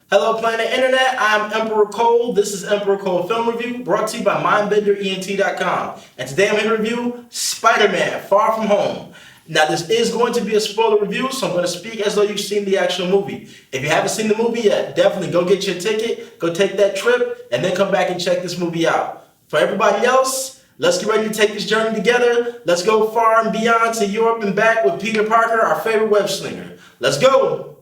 Hello, Planet Internet. I'm Emperor Cole. This is Emperor Cole Film Review, brought to you by MindBenderENT.com. And today I'm here to review Spider-Man: Far From Home. Now, this is going to be a spoiler review, so I'm going to speak as though you've seen the actual movie. If you haven't seen the movie yet, definitely go get your ticket, go take that trip, and then come back and check this movie out. For everybody else, let's get ready to take this journey together. Let's go far and beyond to Europe and back with Peter Parker, our favorite web slinger. Let's go!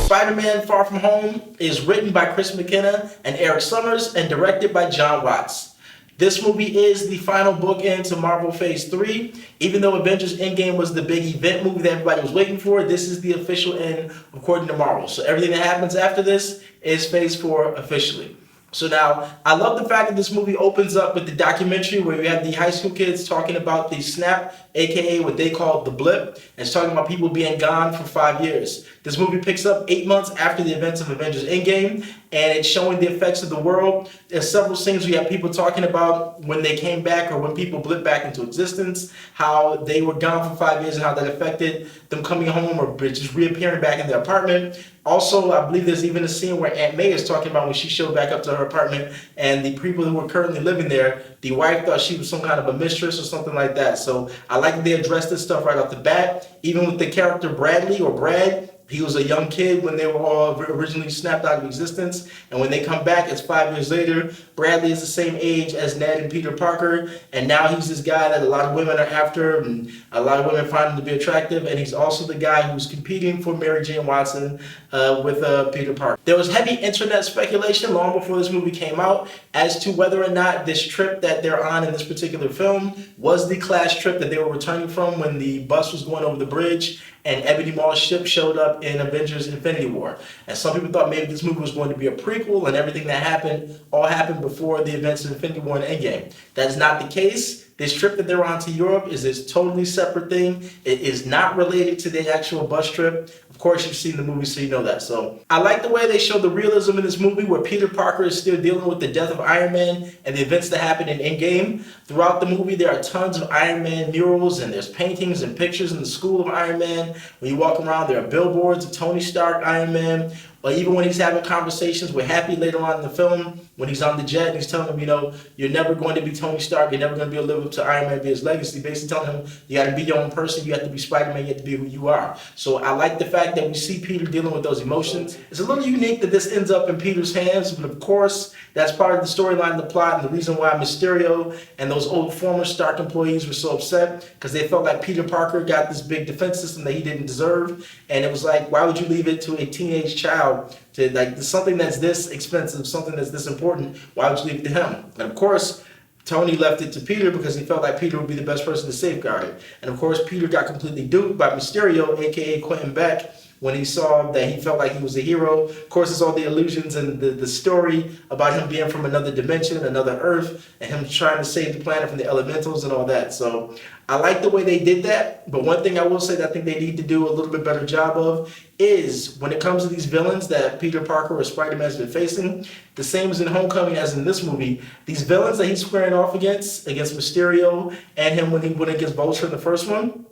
Spider-Man: Far From Home is written by Chris McKenna and Eric Summers and directed by John Watts. This movie is the final bookend to Marvel Phase 3. Even though Avengers Endgame was the big event movie that everybody was waiting for, this is the official end according to Marvel. So everything that happens after this is Phase 4 officially. So now, I love the fact that this movie opens up with the documentary where you have the high school kids talking about the snap, aka what they call the blip, and it's talking about people being gone for 5 years. This movie picks up 8 months after the events of Avengers Endgame, and it's showing the effects of the world. There's several scenes where you have people talking about when they came back or when people blip back into existence, how they were gone for 5 years and how that affected them coming home or just reappearing back in their apartment. Also, I believe there's even a scene where Aunt May is talking about when she showed back up to her apartment and the people who were currently living there, the wife thought she was some kind of a mistress or something like that. So I like that they addressed this stuff right off the bat. Even with the character Bradley or Brad, he was a young kid when they were all originally snapped out of existence. And when they come back, it's 5 years later. Bradley is the same age as Ned and Peter Parker. And now he's this guy that a lot of women are after and a lot of women find him to be attractive. And he's also the guy who's competing for Mary Jane Watson with Peter Parker. There was heavy internet speculation long before this movie came out as to whether or not this trip that they're on in this particular film was the class trip that they were returning from when the bus was going over the bridge and Ebony Maw's ship showed up in Avengers Infinity War. And some people thought maybe this movie was going to be a prequel and everything that happened all happened before the events of Infinity War and Endgame. That is not the case. This trip that they're on to Europe is this totally separate thing. It is not related to the actual bus trip. Of course, you've seen the movie, so you know that. So I like the way they show the realism in this movie where Peter Parker is still dealing with the death of Iron Man and the events that happened in Endgame. Throughout the movie, there are tons of Iron Man murals and there's paintings and pictures in the school of Iron Man. When you walk around, there are billboards of Tony Stark, Iron Man. Or even when he's having conversations with Happy later on in the film, when he's on the jet and he's telling him, you know, you're never going to be Tony Stark, you're never going to be able to live up to Iron Man, be his legacy, basically telling him you got to be your own person, you have to be Spider-Man, you have to be who you are. So I like the fact that we see Peter dealing with those emotions. It's a little unique that this ends up in Peter's hands, but of course, that's part of the storyline, the plot, and the reason why Mysterio and those old former Stark employees were so upset, because they felt like Peter Parker got this big defense system that he didn't deserve, and it was like, why would you leave it to a teenage child? To like something that's this expensive, something that's this important, why would you leave it to him? And of course, Tony left it to Peter because he felt like Peter would be the best person to safeguard it. And of course, Peter got completely duped by Mysterio, aka Quentin Beck, when he saw that he felt like he was a hero. Of course, it's all the illusions and the story about him being from another dimension, another Earth, and him trying to save the planet from the elementals and all that. So I like the way they did that, but one thing I will say that I think they need to do a little bit better job of is when it comes to these villains that Peter Parker or Spider-Man has been facing, the same as in Homecoming as in this movie, these villains that he's squaring off against Mysterio and him when he went against Vulture in the first one,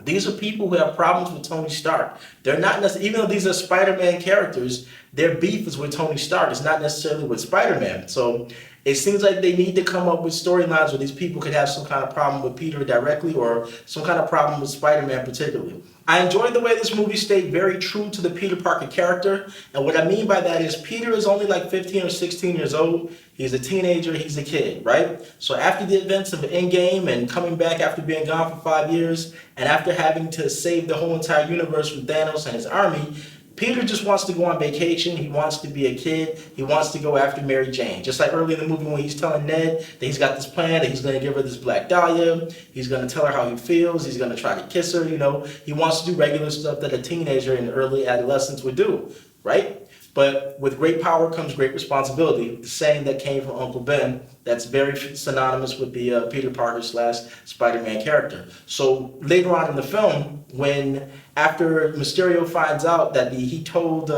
these are people who have problems with Tony Stark. They're not necessarily, even though these are Spider-Man characters, their beef is with Tony Stark. It's not necessarily with Spider-Man. So it seems like they need to come up with storylines where these people could have some kind of problem with Peter directly or some kind of problem with Spider-Man particularly. I enjoyed the way this movie stayed very true to the Peter Parker character. And what I mean by that is Peter is only like 15 or 16 years old. He's a teenager, he's a kid, right? So after the events of Endgame and coming back after being gone for 5 years and after having to save the whole entire universe from Thanos and his army, Peter just wants to go on vacation. He wants to be a kid. He wants to go after Mary Jane. Just like early in the movie when he's telling Ned that he's got this plan, that he's going to give her this black dahlia. He's going to tell her how he feels. He's going to try to kiss her, you know. He wants to do regular stuff that a teenager in early adolescence would do, right? But with great power comes great responsibility. The saying that came from Uncle Ben, that's very synonymous with the Peter Parker slash Spider-Man character. So later on in the film, when after Mysterio finds out that he told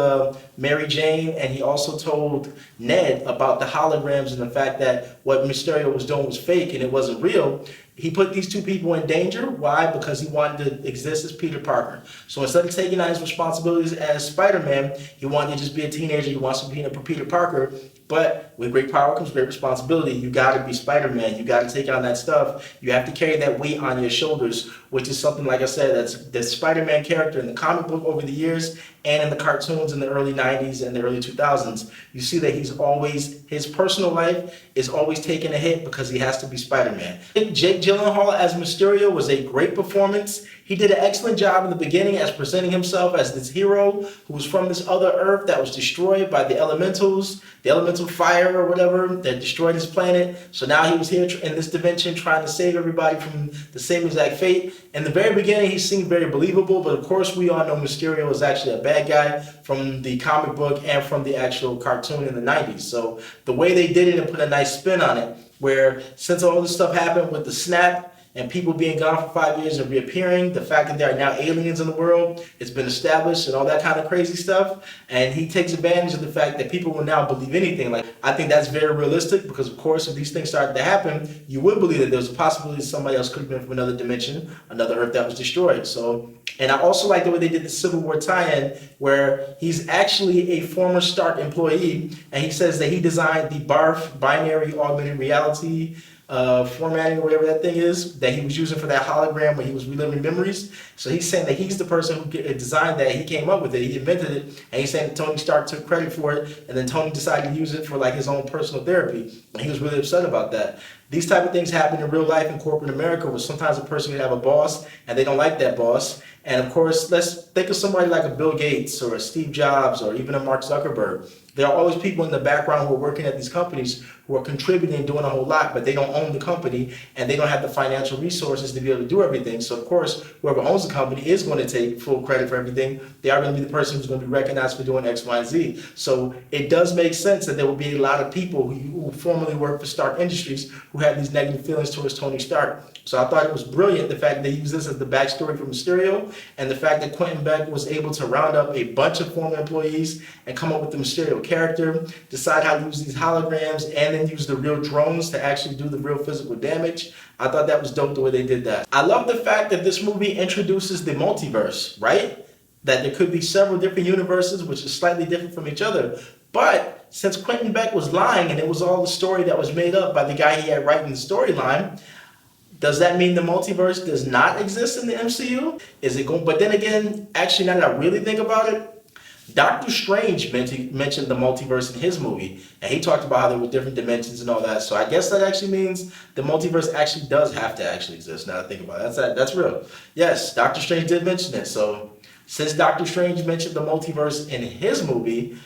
Mary Jane and he also told Ned about the holograms and the fact that what Mysterio was doing was fake and it wasn't real, he put these two people in danger. Why? Because he wanted to exist as Peter Parker. So instead of taking on his responsibilities as Spider-Man, he wanted to just be a teenager. He wants to be a Peter Parker. But with great power comes great responsibility. You got to be Spider-Man. You got to take on that stuff. You have to carry that weight on your shoulders, which is something, like I said, that's the Spider-Man character in the comic book over the years and in the cartoons in the early 90s and the early 2000s. You see that his personal life is always taking a hit because he has to be Spider-Man. Jake Gyllenhaal as Mysterio was a great performance. He did an excellent job in the beginning as presenting himself as this hero who was from this other Earth that was destroyed by the elementals, the elemental fire or whatever that destroyed his planet. So now he was here in this dimension trying to save everybody from the same exact fate. In the very beginning, he seemed very believable, but of course we all know Mysterio is actually a bad guy from the comic book and from the actual cartoon in the 90s. So the way they did it and put a nice spin on it, where since all this stuff happened with the snap, and people being gone for 5 years and reappearing, the fact that there are now aliens in the world, it's been established and all that kind of crazy stuff. And he takes advantage of the fact that people will now believe anything. Like, I think that's very realistic because, of course, if these things started to happen, you would believe that there's a possibility somebody else could have been from another dimension, another Earth that was destroyed. So, and I also like the way they did the Civil War tie-in, where he's actually a former Stark employee, and he says that he designed the BARF, binary augmented reality formatting or whatever that thing is that he was using for that hologram when he was reliving memories. So he's saying that he's the person who designed that. He came up with it. He invented it. And he's saying that Tony Stark took credit for it. And then Tony decided to use it for like his own personal therapy. And he was really upset about that. These type of things happen in real life in corporate America where sometimes a person can have a boss and they don't like that boss. And of course, let's think of somebody like a Bill Gates or a Steve Jobs or even a Mark Zuckerberg. There are always people in the background who are working at these companies who are contributing and doing a whole lot, but they don't own the company and they don't have the financial resources to be able to do everything. So of course, whoever owns the company is going to take full credit for everything. They are going to be the person who's going to be recognized for doing X, Y, and Z. So it does make sense that there will be a lot of people who formerly worked for Stark Industries who had these negative feelings towards Tony Stark. So I thought it was brilliant, the fact that they used this as the backstory for Mysterio, and the fact that Quentin Beck was able to round up a bunch of former employees and come up with the Mysterio character, decide how to use these holograms, and then use the real drones to actually do the real physical damage. I thought that was dope the way they did that. I love the fact that this movie introduces the multiverse, right? That there could be several different universes which are slightly different from each other. But since Quentin Beck was lying and it was all the story that was made up by the guy he had writing the storyline, does that mean the multiverse does not exist in the MCU? Is it going? But then again, actually, now that I really think about it, Doctor Strange mentioned the multiverse in his movie, and he talked about how there were different dimensions and all that. So I guess that actually means the multiverse actually does have to actually exist. Now that I think about it, that's real. Yes, Doctor Strange did mention it. So since Doctor Strange mentioned the multiverse in his movie,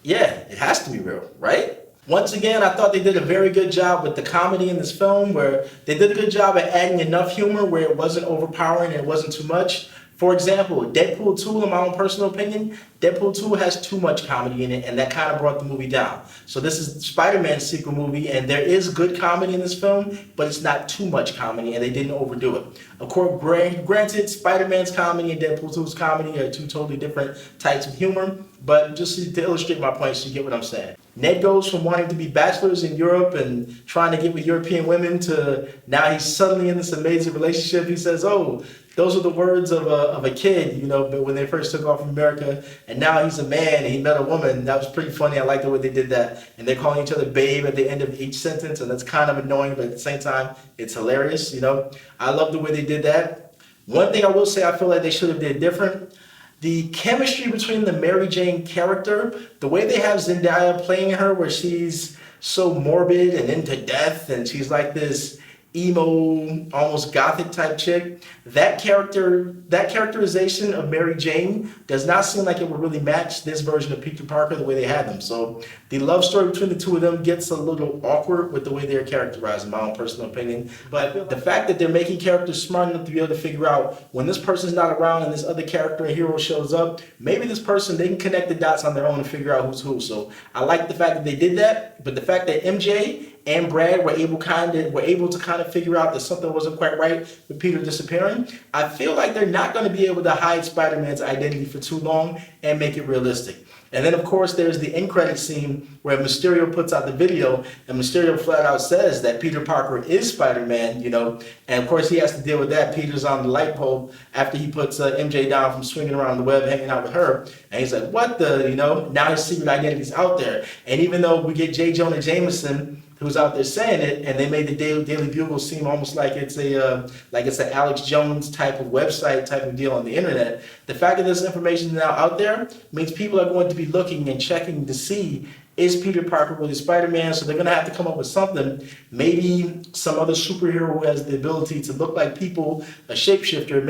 yeah, it has to be real, right? Once again, I thought they did a very good job with the comedy in this film, where they did a good job at adding enough humor where it wasn't overpowering and it wasn't too much. For example, Deadpool 2, in my own personal opinion, Deadpool 2 has too much comedy in it, and that kind of brought the movie down. So this is Spider-Man's sequel movie, and there is good comedy in this film, but it's not too much comedy, and they didn't overdo it. Of course, granted, Spider-Man's comedy and Deadpool 2's comedy are two totally different types of humor, but just to illustrate my point so you get what I'm saying. Ned goes from wanting to be bachelors in Europe and trying to get with European women to now he's suddenly in this amazing relationship. He says, oh, those are the words of a kid, you know, but when they first took off from America, and now he's a man and he met a woman. That was pretty funny. I like the way they did that. And they're calling each other babe at the end of each sentence, and that's kind of annoying, but at the same time, it's hilarious, you know. I love the way they did that. One thing I will say I feel like they should have did different, the chemistry between the Mary Jane character, the way they have Zendaya playing her where she's so morbid and into death, and she's like this emo, almost gothic type chick. That characterization of Mary Jane does not seem like it would really match this version of Peter Parker the way they had them. So the love story between the two of them gets a little awkward with the way they're characterized, in my own personal opinion. But the fact that they're making characters smart enough to be able to figure out when this person's not around and this other character and hero shows up, maybe this person, they can connect the dots on their own and figure out who's who. So I like the fact that they did that, but the fact that MJ and Brad were able to kind of figure out that something wasn't quite right with Peter disappearing, I feel like they're not going to be able to hide Spider-Man's identity for too long and make it realistic. And then, of course, there's the end credit scene where Mysterio puts out the video, and Mysterio flat out says that Peter Parker is Spider-Man, and of course he has to deal with that. Peter's on the light pole after he puts MJ down from swinging around the web, hanging out with her, and he's like, what the, now his secret identity's out there. And even though we get J. Jonah Jameson, who's out there saying it, and they made the Daily Bugle seem almost like it's an Alex Jones type of website type of deal on the internet. The fact that this information is now out there means people are going to be looking and checking to see, is Peter Parker really Spider-Man? So they're going to have to come up with something. Maybe some other superhero who has the ability to look like people, a shapeshifter.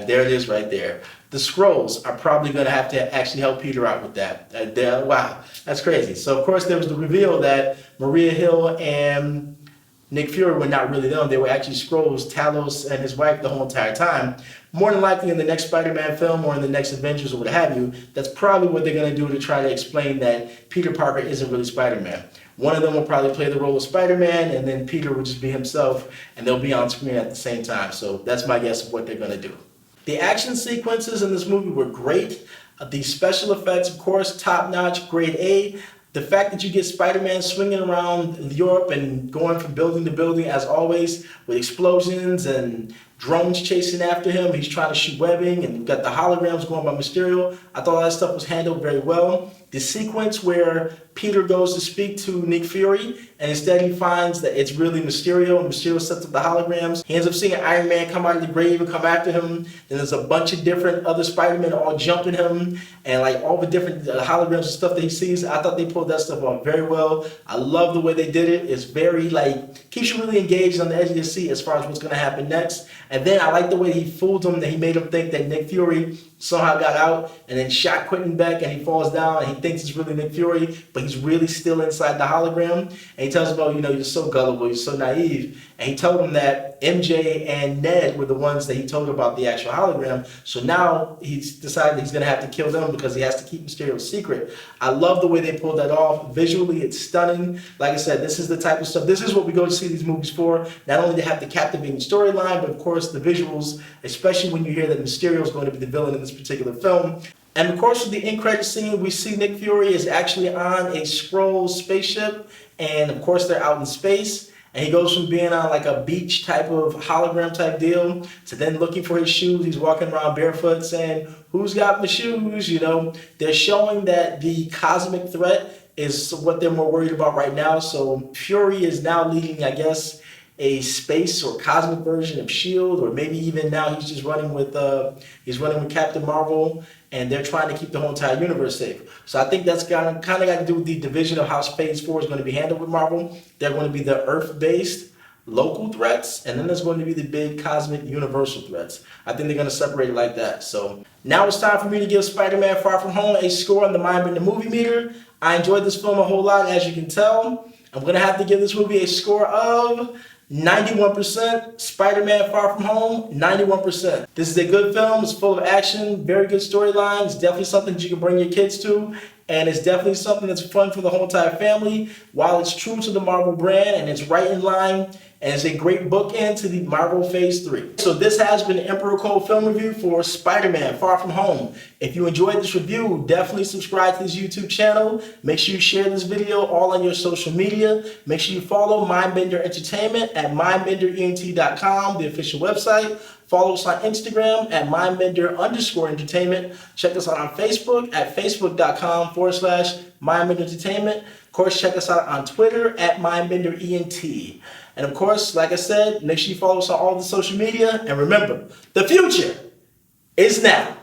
There it is right there. The Skrulls are probably going to have to actually help Peter out with that. Wow, that's crazy. So, of course, there was the reveal that Maria Hill and Nick Fury were not really them. They were actually Skrulls, Talos and his wife the whole entire time. More than likely in the next Spider-Man film or in the next Avengers or what have you, that's probably what they're going to do to try to explain that Peter Parker isn't really Spider-Man. One of them will probably play the role of Spider-Man, and then Peter will just be himself, and they'll be on screen at the same time. So that's my guess of what they're going to do. The action sequences in this movie were great. The special effects, of course, top-notch, grade A. The fact that you get Spider-Man swinging around Europe and going from building to building, as always, with explosions and drones chasing after him. He's trying to shoot webbing, and you've got the holograms going by Mysterio. I thought that stuff was handled very well. The sequence where Peter goes to speak to Nick Fury, and instead he finds that it's really Mysterio, and Mysterio sets up the holograms. He ends up seeing Iron Man come out of the grave and come after him. Then there's a bunch of different other Spider-Men all jumping him, and like all the different holograms and stuff that he sees. I thought they pulled that stuff off very well. I love the way they did it. It's very keeps you really engaged on the edge of your seat as far as what's going to happen next. And then I like the way he fooled him, that he made him think that Nick Fury somehow got out and then shot Quentin Beck, and he falls down and he thinks it's really Nick Fury, but he's really still inside the hologram. And he tells him, you're so gullible, you're so naive. And he told him that MJ and Ned were the ones that he told about the actual hologram. So now he's decided he's going to have to kill them because he has to keep Mysterio's secret. I love the way they pulled that off. Visually, it's stunning. Like I said, this is the type of stuff, this is what we go to see these movies for. Not only to have the captivating storyline, but of course the visuals, especially when you hear that Mysterio is going to be the villain in this particular film. And of course, with the end credit scene, we see Nick Fury is actually on a Skrull spaceship, and of course they're out in space. And he goes from being on like a beach type of hologram type deal to then looking for his shoes. He's walking around barefoot saying, who's got my shoes? They're showing that the cosmic threat is what they're more worried about right now. So Fury is now leading, I guess, a space or cosmic version of S.H.I.E.L.D., or maybe even now he's just running with Captain Marvel, and they're trying to keep the whole entire universe safe. So I think that's kind of got to do with the division of how Phase 4 is going to be handled with Marvel. They're going to be the Earth-based local threats, and then there's going to be the big cosmic universal threats. I think they're going to separate it like that. So now it's time for me to give Spider-Man Far From Home a score on the MindBender movie meter. I enjoyed this film a whole lot, as you can tell. I'm going to have to give this movie a score of 91%. Spider-Man Far From Home, 91%. This is a good film. It's full of action, very good storyline. It's definitely something that you can bring your kids to, and it's definitely something that's fun for the whole entire family, while it's true to the Marvel brand and it's right in line, and it's a great bookend to the Marvel Phase 3. So this has been the Emperor Cole Film Review for Spider-Man Far From Home. If you enjoyed this review, definitely subscribe to this YouTube channel. Make sure you share this video all on your social media. Make sure you follow MindBender Entertainment at mindbenderent.com, the official website. Follow us on Instagram at mindbender_entertainment. Check us out on Facebook at facebook.com/mindbender entertainment. Of course, check us out on Twitter at mindbenderent. And of course, like I said, make sure you follow us on all the social media. And remember, the future is now.